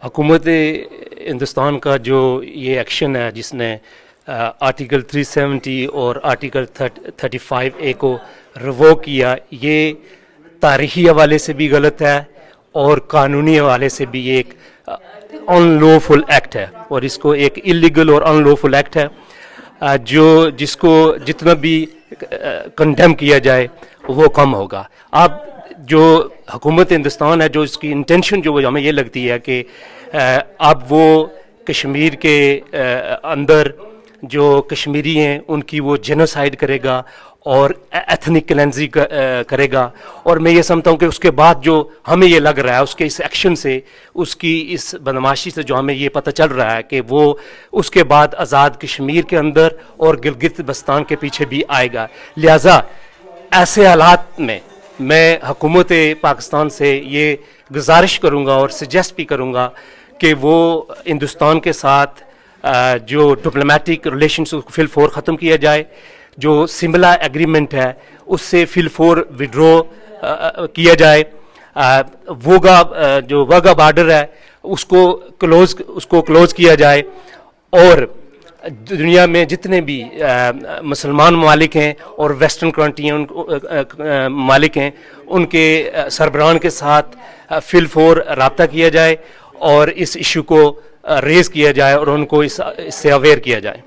हुकूमत हिंदुस्तान का जो ये एक्शन है जिसने आर्टिकल 370 और आर्टिकल 35A को रिवोक किया, ये तारीखी हवाले से भी गलत है और कानूनी हवाले से भी एक अनलॉफुल एक्ट है और इसको एक इलीगल और अनलॉफुल एक्ट है जिसको जितना भी कंडेम किया जाए वो कम होगा। अब जो हुकूमत हिंदुस्तान है, जो इसकी इंटेंशन जो हमें ये लगती है कि अब वो कश्मीर के अंदर जो कश्मीरी हैं उनकी वो जेनोसाइड करेगा और एथनिक क्लेंजिंग करेगा। और मैं ये समझता हूँ कि उसके बाद जो हमें ये लग रहा है उसके इस एक्शन से, उसकी इस बदमाशी से जो हमें ये पता चल रहा है कि वो उसके बाद आज़ाद कश्मीर के अंदर और गिलगित बल्तिस्तान के पीछे भी आएगा। लिहाजा ऐसे हालात में मैं हुकूमत पाकिस्तान से ये गुजारिश करूँगा और सजेस्ट भी करूँगा कि वो हिंदुस्तान के साथ जो डिप्लोमेटिक रिलेशंस फिलफोर ख़त्म किया जाए, जो सिमला एग्रीमेंट है उससे फिलफोर विड्रॉ किया जाए, जो वाघा बॉर्डर है उसको क्लोज किया जाए और दुनिया में जितने भी मुसलमान ममालिक हैं और वेस्टर्न कंट्रियाँ ममालिक हैं उनके सरबराहान के साथ फिलफोर रब्ता किया जाए और इस इशू को रेज़ किया जाए और उनको इससे अवेयर किया जाए।